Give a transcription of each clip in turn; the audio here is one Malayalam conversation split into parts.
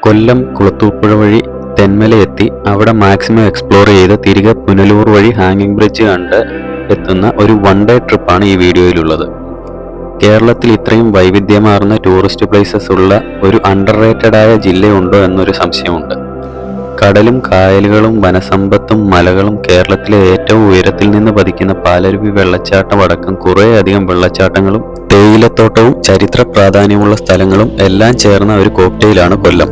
കൊല്ലം കുളത്തൂപ്പുഴ വഴി തെന്മല എത്തി അവിടെ മാക്സിമം എക്സ്പ്ലോർ ചെയ്ത് തിരികെ പുനലൂർ വഴി ഹാങ്ങിങ് ബ്രിഡ്ജ് കണ്ട് എത്തുന്ന ഒരു വൺ ഡേ ട്രിപ്പാണ് ഈ വീഡിയോയിലുള്ളത്. കേരളത്തിൽ ഇത്രയും വൈവിധ്യമാർന്ന ടൂറിസ്റ്റ് പ്ലേസസ് ഉള്ള ഒരു അണ്ടർ റേറ്റഡ് ആയ ജില്ലയുണ്ടോ എന്നൊരു സംശയമുണ്ട്. കടലും കായലുകളും വനസമ്പത്തും മലകളും കേരളത്തിലെ ഏറ്റവും ഉയരത്തിൽ നിന്ന് പതിക്കുന്ന പാലരുവി വെള്ളച്ചാട്ടം അടക്കം കുറേയധികം വെള്ളച്ചാട്ടങ്ങളും തേയിലത്തോട്ടവും ചരിത്ര പ്രാധാന്യമുള്ള സ്ഥലങ്ങളും എല്ലാം ചേർന്ന ഒരു കോക്ടെയിലാണ് കൊല്ലം.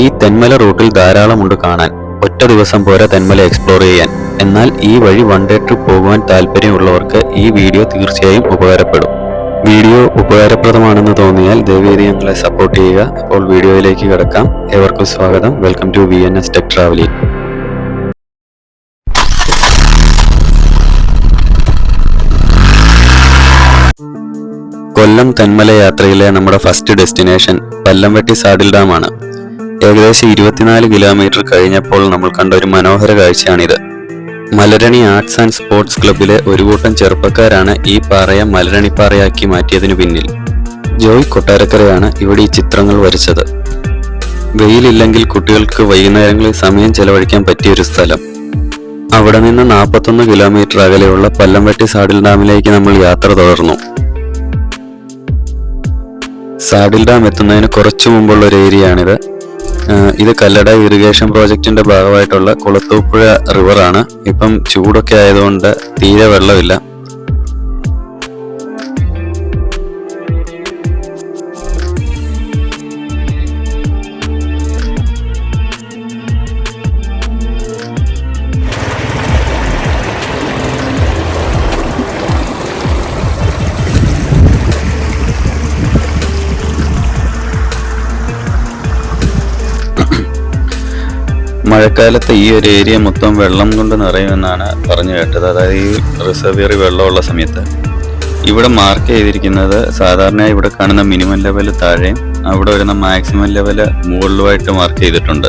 ഈ തെന്മല റൂട്ടിൽ ധാരാളമുണ്ട് കാണാൻ. ഒറ്റ ദിവസം പോരാ തെന്മല എക്സ്പ്ലോർ ചെയ്യാൻ. എന്നാൽ ഈ വഴി വൺ ഡേ ട്രിപ്പ് പോകുവാൻ താല്പര്യമുള്ളവർക്ക് ഈ വീഡിയോ തീർച്ചയായും ഉപകാരപ്പെടും. വീഡിയോ ഉപകാരപ്രദമാണെന്ന് തോന്നിയാൽ ദയവേദി ഞങ്ങളെ സപ്പോർട്ട് ചെയ്യുക. അപ്പോൾ വീഡിയോയിലേക്ക് കിടക്കാം. ഏവർക്കും സ്വാഗതം. Welcome to VNS tech travelling. Kollam Thenmala യാത്രയിലെ നമ്മുടെ first destination Pallamvetti saddle dam ആണ്. ഏകദേശം 24 കിലോമീറ്റർ കഴിഞ്ഞപ്പോൾ നമ്മൾ കണ്ട ഒരു മനോഹര കാഴ്ചയാണിത്. മലരണി ആർട്സ് ആൻഡ് സ്പോർട്സ് ക്ലബിലെ ഒരു കൂട്ടം ചെറുപ്പക്കാരാണ് ഈ പാറയെ മലരണിപ്പാറയാക്കി മാറ്റിയതിനു പിന്നിൽ. ജോയ് കൊട്ടാരക്കരയാണ് ഇവിടെ ഈ ചിത്രങ്ങൾ വരച്ചത്. വെയിലില്ലെങ്കിൽ കുട്ടികൾക്ക് വൈകുന്നേരങ്ങളിൽ സമയം ചെലവഴിക്കാൻ പറ്റിയൊരു സ്ഥലം. അവിടെ നിന്ന് 41 കിലോമീറ്റർ അകലെയുള്ള പല്ലംവെട്ടി സാഡിൽ ഡാമിലേക്ക് നമ്മൾ യാത്ര തുടർന്നു. സാഡിൽ ഡാം എത്തുന്നതിന് കുറച്ചു മുമ്പുള്ള ഒരു ഏരിയയാണിത്. ഇത് കല്ലട ഇറിഗേഷൻ പ്രോജക്റ്റിന്റെ ഭാഗമായിട്ടുള്ള കുളത്തൂപ്പുഴ റിവറാണ്. ഇപ്പം ചൂടൊക്കെ ആയതുകൊണ്ട് തീരെ വെള്ളമില്ല. മഴക്കാലത്ത് ഈ ഒരു ഏരിയ മൊത്തം വെള്ളം കൊണ്ട് നിറയുമെന്നാണ് പറഞ്ഞു കേട്ടത്. അതായത് ഈ റിസർവിയറി വെള്ളമുള്ള സമയത്ത്. ഇവിടെ മാർക്ക് ചെയ്തിരിക്കുന്നത് സാധാരണ ഇവിടെ കാണുന്ന മിനിമം ലെവൽ താഴെയും അവിടെ വരുന്ന മാക്സിമം ലെവൽ മുകളിലുമായിട്ട് മാർക്ക് ചെയ്തിട്ടുണ്ട്.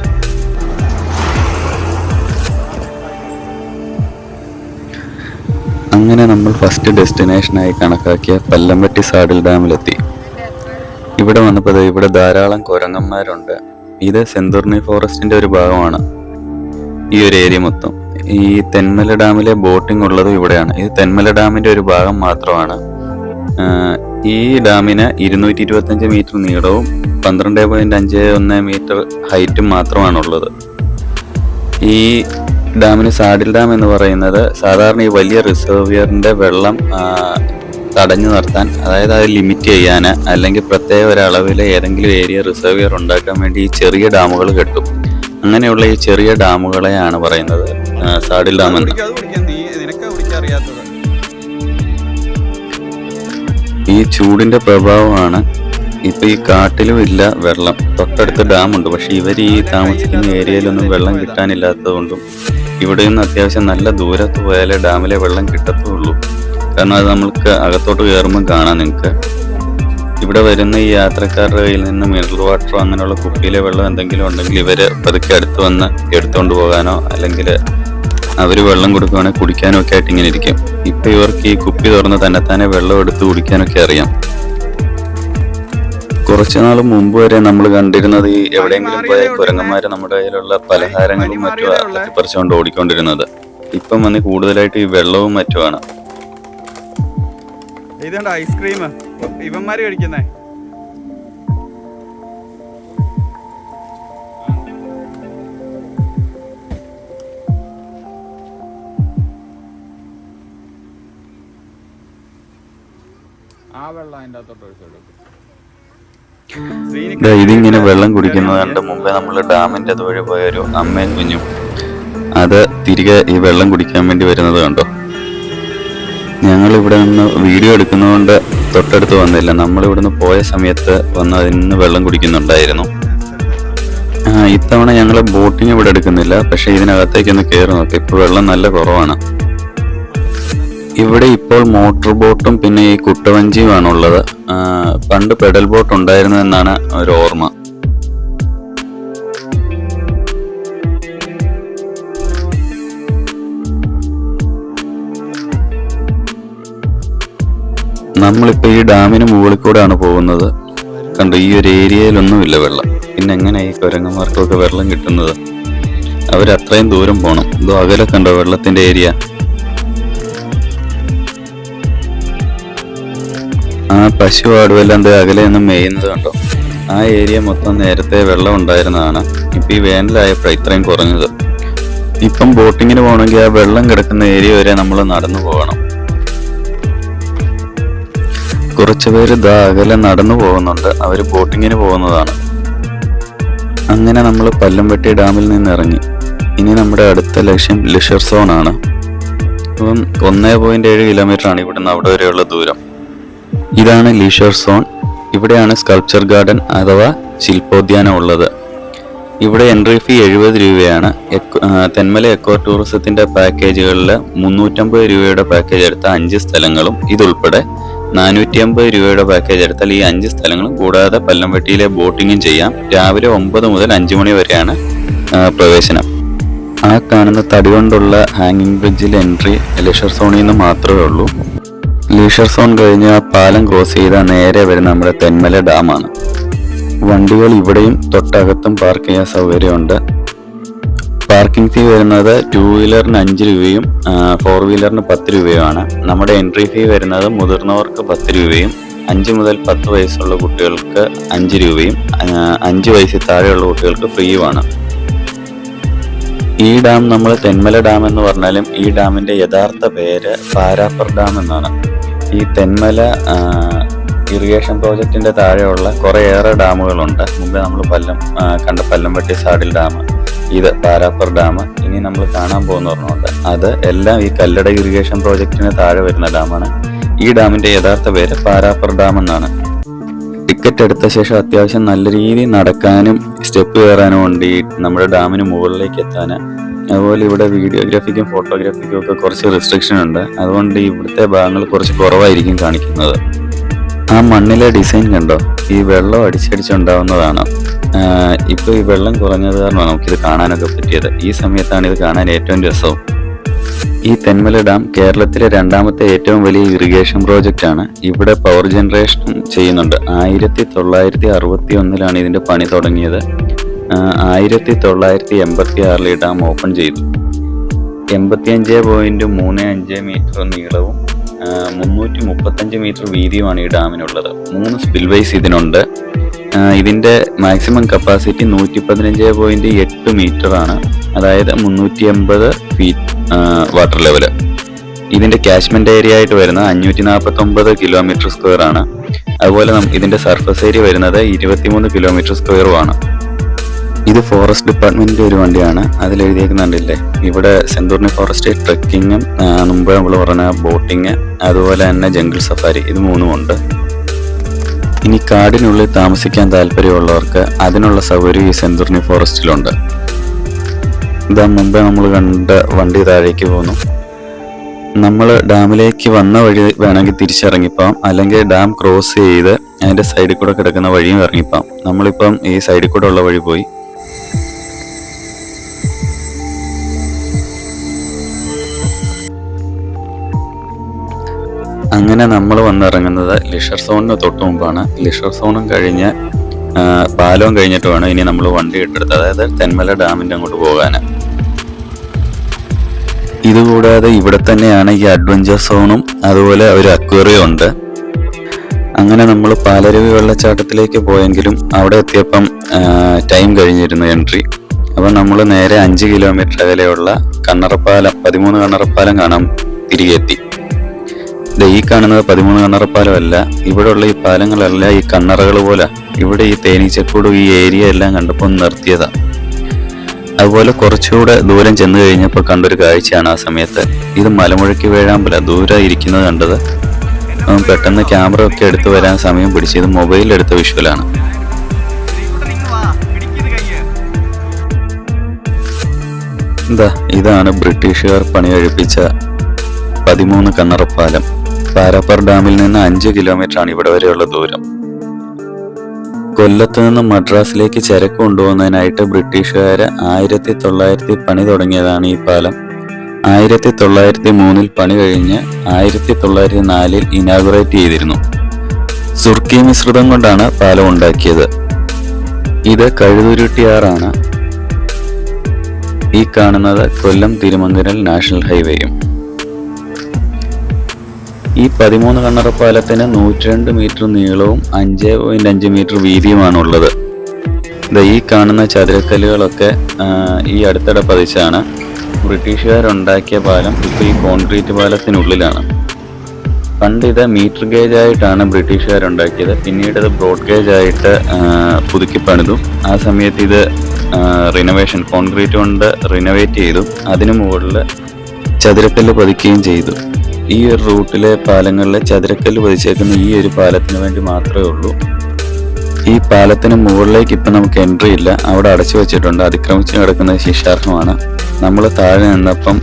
അങ്ങനെ നമ്മൾ ഫസ്റ്റ് ഡെസ്റ്റിനേഷനായി കണക്കാക്കിയ പല്ലംവെട്ടി സാഡിൽ ഡാമിലെത്തി. ഇവിടെ വന്നപ്പോൾ ഇവിടെ ധാരാളം കുരങ്ങന്മാരുണ്ട്. ഇത് സെന്തുർണി ഫോറസ്റ്റിന്റെ ഒരു ഭാഗമാണ് ഈ ഒരു ഏരിയ മൊത്തം. ഈ തെന്മല ഡാമിലെ ബോട്ടിംഗ് ഉള്ളത് ഇവിടെയാണ്. ഇത് തെന്മല ഡാമിന്റെ ഒരു ഭാഗം മാത്രമാണ്. ഈ ഡാമിന് 225 മീറ്റർ നീളവും 12.51 മീറ്റർ ഹൈറ്റും മാത്രമാണുള്ളത്. ഈ ഡാമിന് സാഡിൽ ഡാം എന്ന് പറയുന്നത് സാധാരണ ഈ വലിയ റിസർവിയറിന്റെ വെള്ളം തടഞ്ഞു നിർത്താൻ, അതായത് അത് ലിമിറ്റ് ചെയ്യാൻ, അല്ലെങ്കിൽ പ്രത്യേക ഒരളവിൽ ഏതെങ്കിലും ഏരിയ റിസർവിയർ ഉണ്ടാക്കാൻ വേണ്ടി ഈ ചെറിയ ഡാമുകൾ കെട്ടും. അങ്ങനെയുള്ള ഈ ചെറിയ ഡാമുകളെയാണ് പറയുന്നത് സാഡിൽ ഡാം എന്ന്. ഈ ചൂടിന്റെ പ്രഭാവമാണ്. ഇപ്പൊ ഈ കാട്ടിലും ഇല്ല വെള്ളം. തൊട്ടടുത്ത് ഡാമുണ്ട്, പക്ഷെ ഇവർ ഈ താമസിക്കുന്ന ഏരിയയിലൊന്നും വെള്ളം കിട്ടാനില്ലാത്തത് കൊണ്ടും ഇവിടെ നിന്ന് അത്യാവശ്യം നല്ല ദൂരത്ത് പോയാലേ ഡാമിലെ വെള്ളം കിട്ടത്തുള്ളൂ. കാരണം അത് നമ്മൾക്ക് അകത്തോട്ട് കയറുമ്പോൾ കാണാം. നിങ്ങൾക്ക് ഇവിടെ വരുന്ന ഈ യാത്രക്കാരുടെ കയ്യിൽ നിന്ന് മിനറൽ വാട്ടറോ അങ്ങനെയുള്ള കുപ്പിയിലെ വെള്ളം എന്തെങ്കിലും ഉണ്ടെങ്കിൽ ഇവര് പതുക്കെ അടുത്ത് വന്ന് എടുത്തുകൊണ്ട് പോകാനോ അല്ലെങ്കിൽ അവർ വെള്ളം കൊടുക്കുവാണെങ്കിൽ കുടിക്കാനോ ഒക്കെ ആയിട്ട് ഇങ്ങനെ ഇരിക്കും. ഇപ്പൊ ഇവർക്ക് ഈ കുപ്പി തുറന്ന് തന്നെത്താനെ വെള്ളം എടുത്ത് കുടിക്കാനൊക്കെ അറിയാം. കുറച്ചു നാൾ മുമ്പ് വരെ നമ്മൾ കണ്ടിരുന്നത് ഈ എവിടെയെങ്കിലും പോയ കുരങ്ങന്മാര് നമ്മുടെ കയ്യിലുള്ള പലഹാരങ്ങളും മറ്റും തട്ടിപ്പറിച്ചുകൊണ്ട് ഓടിക്കൊണ്ടിരുന്നത്. ഇപ്പം വന്ന് കൂടുതലായിട്ട് ഈ വെള്ളവും മറ്റുമാണ്. ഇതുണ്ട് ഐസ്ക്രീം ഇവന്മാര് കഴിക്കുന്നേ. ആ വെള്ളം അതിൻ്റെ അകത്തോട്ട് ഒഴിച്ചോളൂ. ഇതിങ്ങനെ വെള്ളം കുടിക്കുന്നത് കണ്ട് മുമ്പേ നമ്മൾ ഡാമിന്റെ അതുവഴി പോയൊരു അമ്മയും കുഞ്ഞും അത് തിരികെ ഈ വെള്ളം കുടിക്കാൻ വേണ്ടി വരുന്നത് കണ്ടോ. ഞങ്ങൾ ഇവിടെ നിന്ന് വീഡിയോ എടുക്കുന്നതുകൊണ്ട് തൊട്ടടുത്ത് വന്നില്ല. നമ്മൾ ഇവിടുന്ന് പോയ സമയത്ത് വന്ന് അതിൽ നിന്ന് വെള്ളം കുടിക്കുന്നുണ്ടായിരുന്നു. ഇത്തവണ ഞങ്ങൾ ബോട്ടിങ് ഇവിടെ എടുക്കുന്നില്ല, പക്ഷെ ഇതിനകത്തേക്കൊന്ന് കയറി നോക്കാം. ഇപ്പോൾ വെള്ളം നല്ല കുറവാണ്. ഇവിടെ ഇപ്പോൾ മോട്ടോർ ബോട്ടും പിന്നെ ഈ കുട്ടവഞ്ചിയുമാണുള്ളത്. പണ്ട് പെഡൽ ബോട്ട് ഉണ്ടായിരുന്നു എന്നാണ് ഒരു ഓർമ്മ. നമ്മളിപ്പോൾ ഈ ഡാമിന് മുകളിൽ കൂടെയാണ് പോകുന്നത്. കണ്ടു, ഈ ഒരു ഏരിയയിലൊന്നുമില്ല വെള്ളം. പിന്നെ എങ്ങനെ ഈ കുരങ്ങന്മാർക്കൊക്കെ വെള്ളം കിട്ടുന്നത്? അവരത്രയും ദൂരം പോകണം. ഇതോ അകലെ കണ്ടോ വെള്ളത്തിന്റെ ഏരിയ? ആ പശു ആടുമെല്ലാം അകലെ നിന്ന് മേയുന്നത് കണ്ടോ? ആ ഏരിയ മൊത്തം നേരത്തെ വെള്ളം ഉണ്ടായിരുന്നതാണ്. ഇപ്പൊ ഈ വേനലായപ്പോഴാണ് ഇത്രയും കുറഞ്ഞത്. ഇപ്പം ബോട്ടിങ്ങിന് പോകണമെങ്കിൽ ആ വെള്ളം കിടക്കുന്ന ഏരിയ വരെ നമ്മൾ നടന്നു പോകണം. കുറച്ചു പേര് അകലെ നടന്നു പോകുന്നുണ്ട്. അവര് ബോട്ടിങ്ങിന് പോകുന്നതാണ്. അങ്ങനെ നമ്മൾ പല്ലംവെട്ടി ഡാമിൽ നിന്ന് ഇറങ്ങി. ഇനി നമ്മുടെ അടുത്ത ലക്ഷ്യം ലിഷർ സോൺ ആണ്. അപ്പം 1.7 കിലോമീറ്റർ ആണ് ഇവിടുന്ന് അവിടെ വരെയുള്ള ദൂരം. ഇതാണ് ലിഷർ സോൺ. ഇവിടെയാണ് സ്കൾപ്ചർ ഗാർഡൻ അഥവാ ശില്പോദ്യാനം ഉള്ളത്. ഇവിടെ എൻട്രി ഫീ 70 രൂപയാണ്. തെന്മല എക്കോ ടൂറിസത്തിന്റെ പാക്കേജുകളിൽ 350 രൂപയുടെ പാക്കേജ് എടുത്ത 5 സ്ഥലങ്ങളും ഇതുൾപ്പെടെ 450 രൂപയുടെ പാക്കേജ് എടുത്താൽ ഈ 5 സ്ഥലങ്ങളും കൂടാതെ പല്ലംവെട്ടിയിലെ ബോട്ടിങ്ങും ചെയ്യാം. രാവിലെ 9 മുതൽ 5 മണി വരെയാണ് പ്രവേശനം. ആ കാണുന്ന തടി കൊണ്ടുള്ള ഹാങ്ങിങ് ബ്രിഡ്ജിൽ എൻട്രി ലിഷർ സോണിൽ നിന്ന് മാത്രമേ ഉള്ളൂ. ലിഷർ സോൺ കഴിഞ്ഞ് ആ പാലം ക്രോസ് ചെയ്താൽ നേരെ വരുന്ന നമ്മുടെ തെന്മല ഡാമാണ്. വണ്ടികൾ ഇവിടെയും തൊട്ടകത്തും പാർക്ക് ചെയ്യാൻ സൗകര്യമുണ്ട്. പാർക്കിംഗ് ഫീ വരുന്നത് 2 വീലറിന് 5 രൂപയും 4 വീലറിന് 10 രൂപയുമാണ്. നമ്മുടെ എൻട്രി ഫീ വരുന്നത് മുതിർന്നവർക്ക് 10 രൂപയും 5 മുതൽ 10 വയസ്സുള്ള കുട്ടികൾക്ക് 5 രൂപയും 5 വയസ്സിൽ താഴെയുള്ള കുട്ടികൾക്ക് ഫ്രീയുമാണ്. ഈ ഡാം നമ്മൾ തെന്മല ഡാം എന്ന് പറഞ്ഞാലും ഈ ഡാമിന്റെ യഥാർത്ഥ പേര് പാരാപ്പർ ഡാം എന്നാണ്. ഈ തെന്മല ഇറിഗേഷൻ പ്രോജക്റ്റിന്റെ താഴെയുള്ള കുറേയേറെ ഡാമുകളുണ്ട്. മുമ്പേ നമ്മൾ കണ്ട പല്ലംവെട്ടി സാഡിൽ ഡാം, ഇത് പാരാപ്പർ ഡാം, ഇനി നമ്മൾ കാണാൻ പോകുന്ന ഒരെണ്ണമുണ്ട്. അത് എല്ലാം ഈ കല്ലട ഇറിഗേഷൻ പ്രോജക്റ്റിന് താഴെ വരുന്ന ഡാമാണ്. ഈ ഡാമിന്റെ യഥാർത്ഥ പേര് പാരാപ്പർ ഡാം എന്നാണ്. ടിക്കറ്റ് എടുത്ത ശേഷം അത്യാവശ്യം നല്ല രീതിയിൽ നടക്കാനും സ്റ്റെപ്പ് കയറാനും ഉണ്ട് ഈ നമ്മുടെ ഡാമിന് മുകളിലേക്ക് എത്താൻ. അതുപോലെ ഇവിടെ വീഡിയോഗ്രാഫിക്കും ഫോട്ടോഗ്രാഫിക്കും ഒക്കെ കുറച്ച് റെസ്ട്രിക്ഷൻ ഉണ്ട്. അതുകൊണ്ട് ഇവിടുത്തെ ഭാഗങ്ങൾ കുറച്ച് കുറവായിരിക്കും കാണിക്കുന്നത്. ആ മണ്ണിലെ ഡിസൈൻ കണ്ടോ? ഈ വെള്ളം അടിച്ചടിച്ചുണ്ടാവുന്നതാണ്. ഇപ്പൊ ഈ വെള്ളം കുറഞ്ഞത് കാരണമാണ് നമുക്കിത് കാണാനൊക്കെ പറ്റിയത്. ഈ സമയത്താണ് ഇത് കാണാൻ ഏറ്റവും രസവും. ഈ തെന്മല ഡാം കേരളത്തിലെ 2ാമത്തെ ഏറ്റവും വലിയ ഇറിഗേഷൻ പ്രോജക്റ്റ് ആണ്. ഇവിടെ പവർ ജനറേഷൻ ചെയ്യുന്നുണ്ട്. 1961 ഇതിന്റെ പണി തുടങ്ങിയത്. 1986 ഈ ഡാം ഓപ്പൺ ചെയ്തു. 85.35 മീറ്റർ നീളവും 335 മീറ്റർ വീതിയുമാണ് ഈ ഡാമിനുള്ളത്. 3 സ്പിൽവേസ് ഇതിനുണ്ട്. ഇതിന്റെ മാക്സിമം കപ്പാസിറ്റി 115.8 മീറ്റർ ആണ്. അതായത് 380 ഫീറ്റ് വാട്ടർ ലെവല്. ഇതിന്റെ കാച്ച്മെന്റ് ഏരിയ ആയിട്ട് വരുന്നത് 549 കിലോമീറ്റർ സ്ക്വയർ ആണ്. അതുപോലെ ഇതിന്റെ സർഫസ് ഏരിയ വരുന്നത് 23 കിലോമീറ്റർ സ്ക്വയറുമാണ്. ഇത് ഫോറസ്റ്റ് ഡിപ്പാർട്ട്മെന്റിന്റെ ഒരു വണ്ടിയാണ്. അതിൽ എഴുതിയേക്കുന്നുണ്ടല്ലേ, ഇവിടെ സെന്തൂർണി ഫോറസ്റ്റ് ട്രെക്കിങ്ങും മുമ്പ് നമ്മൾ പറഞ്ഞ ബോട്ടിങ്, അതുപോലെ തന്നെ ജംഗിൾ സഫാരി, ഇത് 3ഉം ഉണ്ട്. ഇനി കാടിനുള്ളിൽ താമസിക്കാൻ താല്പര്യമുള്ളവർക്ക് അതിനുള്ള സൗകര്യം ഈ സെന്തൂർണി ഫോറസ്റ്റിലുണ്ട്. ഇതാ മുമ്പേ നമ്മൾ കണ്ട വണ്ടി താഴേക്ക് പോന്നു. നമ്മൾ ഡാമിലേക്ക് വന്ന വഴി വേണമെങ്കിൽ തിരിച്ചിറങ്ങിപ്പോം, അല്ലെങ്കിൽ ഡാം ക്രോസ് ചെയ്ത് അതിന്റെ സൈഡിൽ കൂടെ കിടക്കുന്ന വഴിയും ഇറങ്ങിപ്പോം. നമ്മളിപ്പം ഈ സൈഡിൽ കൂടെ ഉള്ള വഴി പോയി. അങ്ങനെ നമ്മൾ വന്നിറങ്ങുന്നത് ലിഷർ സോണിന് തൊട്ട് മുമ്പാണ്. ലിഷർ സോണും കഴിഞ്ഞ് പാലവും കഴിഞ്ഞിട്ട് വേണം ഇനി നമ്മൾ വണ്ടി ഇട്ടെടുത്ത്, അതായത് തെന്മല ഡാമിന്റെ അങ്ങോട്ട് പോകാൻ. ഇതുകൂടാതെ ഇവിടെ തന്നെയാണ് ഈ അഡ്വഞ്ചർ സോണും അതുപോലെ ഒരു അക്വേറിയം ഉണ്ട്. അങ്ങനെ നമ്മൾ പാലരുവി വെള്ളച്ചാട്ടത്തിലേക്ക് പോയെങ്കിലും അവിടെ എത്തിയപ്പം ടൈം കഴിഞ്ഞിരുന്നു എൻട്രി. അപ്പം നമ്മൾ നേരെ 5 കിലോമീറ്റർ അകലെയുള്ള കണ്ണറപ്പാലം, 13 കണ്ണറപ്പാലം കാണാൻ തിരികെ എത്തി. ഈ കാണുന്നത് 13 കണ്ണറപ്പാലമല്ല, ഇവിടെയുള്ള ഈ പാലങ്ങളല്ല ഈ കണ്ണറകൾ പോലെ. ഇവിടെ ഈ തേനീച്ചക്കൂടും ഈ ഏരിയ എല്ലാം കണ്ടപ്പോൾ നിർത്തിയതാ. അതുപോലെ കുറച്ചുകൂടെ ദൂരം ചെന്ന് കഴിഞ്ഞപ്പോൾ കണ്ടൊരു കാഴ്ചയാണ് ആ സമയത്ത്. ഇത് മലമുഴക്കി വേഴാമ്പല ദൂരെ ഇരിക്കുന്നത് കണ്ടത്. പെട്ടെന്ന് ക്യാമറ ഒക്കെ എടുത്ത് വരാൻ സമയം പിടിച്ച്. ഇത് മൊബൈലിൽ എടുത്ത വിഷ്വലാണ്. ഇതാണ് ബ്രിട്ടീഷുകാർ പണി കഴിപ്പിച്ച 13 കണ്ണറപ്പാലം. പാരാപ്പർ ഡാമിൽ നിന്ന് 5 കിലോമീറ്റർ ആണ് ഇവിടെ വരെയുള്ള ദൂരം. കൊല്ലത്ത് നിന്ന് മദ്രാസിലേക്ക് ചരക്ക് കൊണ്ടുപോകുന്നതിനായിട്ട് ബ്രിട്ടീഷുകാര് 1900 പണി തുടങ്ങിയതാണ് ഈ പാലം. 1903 പണി കഴിഞ്ഞ് 1904 ഇനാഗുറേറ്റ് ചെയ്തിരുന്നു. സുർക്കി മിശ്രിതം കൊണ്ടാണ് പാലം ഉണ്ടാക്കിയത്. ഈ ഇത് കഴുതുരുട്ടിയാറാണ്. ഈ കാണുന്നത് കൊല്ലം തിരുമംഗലം നാഷണൽ ഹൈവേയും. ഈ 13 കണ്ണറ പാലത്തിന് 102 മീറ്റർ നീളവും 5.5 മീറ്റർ വീതിയുമാണുള്ളത്. ഈ കാണുന്ന ചതുരക്കല്ലുകളൊക്കെ ഈ അടുത്തിടെ പതിച്ചാണ്. ബ്രിട്ടീഷുകാരുണ്ടാക്കിയ പാലം ഇപ്പോൾ ഈ കോൺക്രീറ്റ് പാലത്തിനുള്ളിലാണ്. പണ്ട് ഇത് മീറ്റർ ഗേജ് ആയിട്ടാണ് ബ്രിട്ടീഷുകാരുണ്ടാക്കിയത്. പിന്നീട് ഇത് ബ്രോഡ് ഗേജ് ആയിട്ട് പുതുക്കി പണിതു. ആ സമയത്ത് ഇത് റിനോവേഷൻ, കോൺക്രീറ്റ് കൊണ്ട് റിനോവേറ്റ് ചെയ്തു. അതിനു മുകളിൽ ചതുരക്കല്ല് പതിക്കുകയും ചെയ്തു. ഈ ഒരു റൂട്ടിലെ പാലങ്ങളിലെ ചതുരക്കല്ല് പതിച്ചേക്കുന്ന ഈ ഒരു പാലത്തിന് വേണ്ടി മാത്രമേ ഉള്ളൂ. ഈ പാലത്തിന് മുകളിലേക്ക് ഇപ്പം നമുക്ക് എൻട്രി ഇല്ല, അവിടെ അടച്ചു വെച്ചിട്ടുണ്ട്. അതിക്രമിച്ച് കിടക്കുന്നത് ശിക്ഷാർഹമാണ്. നമ്മൾ താഴെ നിന്നപ്പം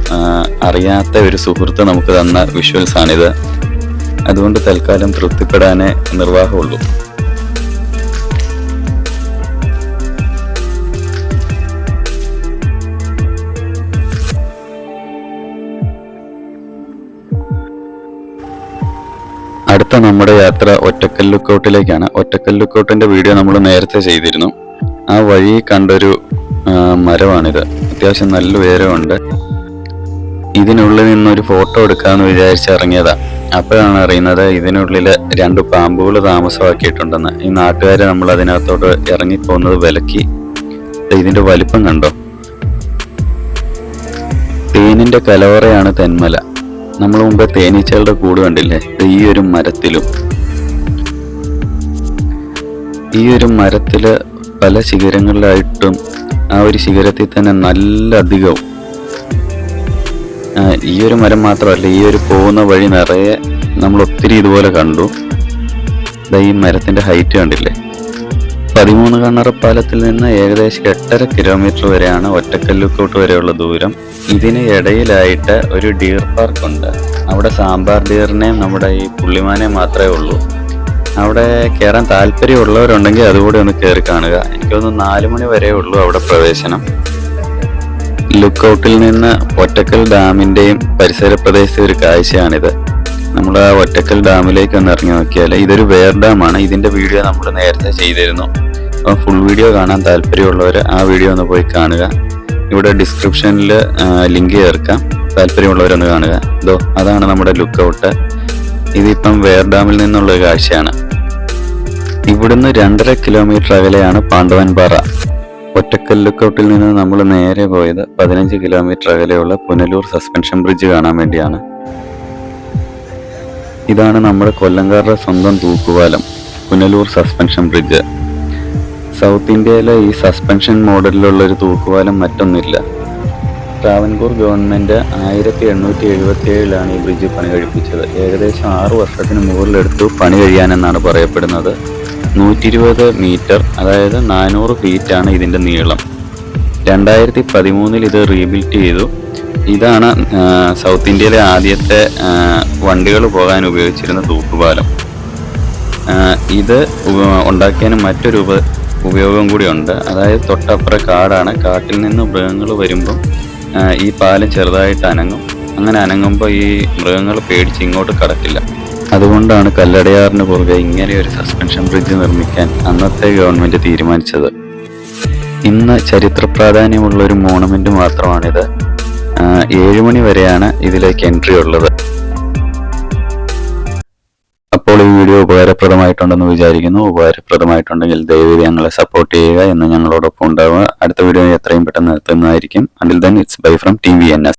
അറിയാത്ത ഒരു സുഹൃത്ത് നമുക്ക് തന്ന വിഷ്വൽസ് ആണിത്. അതുകൊണ്ട് തൽക്കാലം തൃപ്തിപ്പെടാനേ നിർവാഹമുള്ളൂ. അടുത്ത നമ്മുടെ യാത്ര ഒറ്റക്കൽ ലുക്കൗട്ടിലേക്കാണ്. ഒറ്റക്കൽ ലുക്കൗട്ടിന്റെ വീഡിയോ നമ്മൾ നേരത്തെ ചെയ്തിരുന്നു. ആ വഴി കണ്ടൊരു മരമാണിത്. അത്യാവശ്യം നല്ല ഉയരമുണ്ട്. ഇതിനുള്ളിൽ നിന്നൊരു ഫോട്ടോ എടുക്കാമെന്ന് വിചാരിച്ചിറങ്ങിയതാ. അപ്പോഴാണ് അറിയുന്നത് ഇതിനുള്ളിൽ 2 പാമ്പുകൾ താമസമാക്കിയിട്ടുണ്ടെന്ന്. ഈ നാട്ടുകാരെ നമ്മൾ അതിനകത്തോട്ട് ഇറങ്ങിപ്പോകുന്നത് വിലക്കി. ഇതിന്റെ വലിപ്പം കണ്ടോ? തേനിന്റെ കലവറയാണ് തെന്മല. നമ്മൾ മുമ്പ് തേനീച്ചകളുടെ കൂട് കണ്ടില്ലേ? ഈ ഒരു മരത്തില് പല ശിഖരങ്ങളിലായിട്ടും ആ ഒരു ശിഖരത്തിൽ തന്നെ നല്ല അധികവും. ഈ ഒരു മരം മാത്രമല്ല, ഈ ഒരു പോകുന്ന വഴി നിറയെ നമ്മൾ ഒത്തിരി ഇതുപോലെ കണ്ടു. ഈ മരത്തിന്റെ ഹൈറ്റ് കണ്ടില്ലേ? 13 കണ്ണറ പാലത്തിൽ നിന്ന് ഏകദേശം 8.5 കിലോമീറ്റർ വരെയാണ് ഒറ്റക്കൽ ലുക്കൗട്ട് വരെയുള്ള ദൂരം. ഇതിന് ഇടയിലായിട്ട് ഒരു ഡീർ പാർക്ക് ഉണ്ട്. അവിടെ സാമ്പാർ ഡീറിനെയും നമ്മുടെ ഈ പുള്ളിമാനെയും മാത്രമേ ഉള്ളൂ. അവിടെ കയറാൻ താല്പര്യമുള്ളവരുണ്ടെങ്കിൽ അതുകൂടി ഒന്ന് കയറി കാണുക. എനിക്കൊന്ന് 4 മണി വരെ ഉള്ളൂ അവിടെ പ്രവേശനം. ലുക്കൗട്ടിൽ നിന്ന് ഒറ്റക്കൽ ഡാമിന്റെയും പരിസര പ്രദേശത്തെ ഒരു കാഴ്ചയാണിത്. നമ്മൾ ആ ഒറ്റക്കൽ ഡാമിലേക്ക് ഒന്ന് ഇറങ്ങി നോക്കിയാൽ ഇതൊരു വേർ ഡാമാണ്. ഇതിന്റെ വീഡിയോ നമ്മൾ നേരത്തെ ചെയ്തിരുന്നു. അപ്പം ഫുൾ വീഡിയോ കാണാൻ താല്പര്യമുള്ളവർ ആ വീഡിയോ ഒന്ന് പോയി കാണുക. ഇവിടെ ഡിസ്ക്രിപ്ഷനിൽ ലിങ്ക് ചേർക്കാം. താല്പര്യമുള്ളവരൊന്ന് കാണുക. അതാണ് നമ്മുടെ ലുക്കൗട്ട്. ഇതിപ്പം വേർ ഡാമിൽ നിന്നുള്ള ഒരു കാഴ്ചയാണ്. ഇവിടുന്ന് 2.5 കിലോമീറ്റർ അകലെയാണ് പാണ്ഡവൻപാറ. ഒറ്റക്കൽ ലുക്കൗട്ടിൽ നിന്ന് നമ്മൾ നേരെ പോയത് 15 കിലോമീറ്റർ അകലെയുള്ള പുനലൂർ സസ്പെൻഷൻ ബ്രിഡ്ജ് കാണാൻ വേണ്ടിയാണ്. ഇതാണ് നമ്മുടെ കൊല്ലംകാരുടെ സ്വന്തം തൂക്കുപാലം, പുനലൂർ സസ്പെൻഷൻ ബ്രിഡ്ജ്. സൗത്ത് ഇന്ത്യയിലെ ഈ സസ്പെൻഷൻ മോഡലിലുള്ള ഒരു തൂക്കുപാലം മറ്റൊന്നില്ല. ട്രാവൻകൂർ ഗവൺമെന്റ് 1877 ഈ ബ്രിഡ്ജ് പണി കഴിപ്പിച്ചത്. ഏകദേശം 6 വർഷത്തിന് മുകളിലെടുത്തു പണി കഴിയാനെന്നാണ് പറയപ്പെടുന്നത്. 120 മീറ്റർ, അതായത് 400 ഫീറ്റാണ് ഇതിന്റെ നീളം. 2013 ഇത് റീബിൽറ്റ് ചെയ്തു. ഇതാണ് സൗത്ത് ഇന്ത്യയിലെ ആദ്യത്തെ വണ്ടികൾ പോകാൻ ഉപയോഗിച്ചിരുന്ന തൂക്കുപാലം. ഇത് ഉണ്ടാക്കിയതിന് മറ്റൊരു ഉപയോഗം കൂടിയുണ്ട്. അതായത് തൊട്ടപ്പുറം കാടാണ്. കാട്ടിൽ നിന്ന് മൃഗങ്ങൾ വരുമ്പം ഈ പാലം ചെറുതായിട്ട് അനങ്ങും. അങ്ങനെ അനങ്ങുമ്പോൾ ഈ മൃഗങ്ങൾ പേടിച്ച് ഇങ്ങോട്ട് കടക്കില്ല. അതുകൊണ്ടാണ് കല്ലടയാറിന് പുറകെ ഇങ്ങനെ ഒരു സസ്പെൻഷൻ ബ്രിഡ്ജ് നിർമ്മിക്കാൻ അന്നത്തെ ഗവൺമെന്റ് തീരുമാനിച്ചത്. ഇന്ന് ചരിത്ര പ്രാധാന്യമുള്ള ഒരു മോണമെന്റ് മാത്രമാണിത്. 7 മണി വരെയാണ് ഇതിലേക്ക് എൻട്രി ഉള്ളത്. അപ്പോൾ ഈ വീഡിയോ ഉപകാരപ്രദമായിട്ടുണ്ടെന്ന് വിചാരിക്കുന്നു. ഉപകാരപ്രദമായിട്ടുണ്ടെങ്കിൽ ദയവായി ഞങ്ങളെ സപ്പോർട്ട് ചെയ്യുക എന്ന് ഞങ്ങളോടൊപ്പം ഉണ്ടാവുക. അടുത്ത വീഡിയോ എത്രയും പെട്ടെന്ന് എത്തുന്നതായിരിക്കും. Until then, it's bye from TVNS.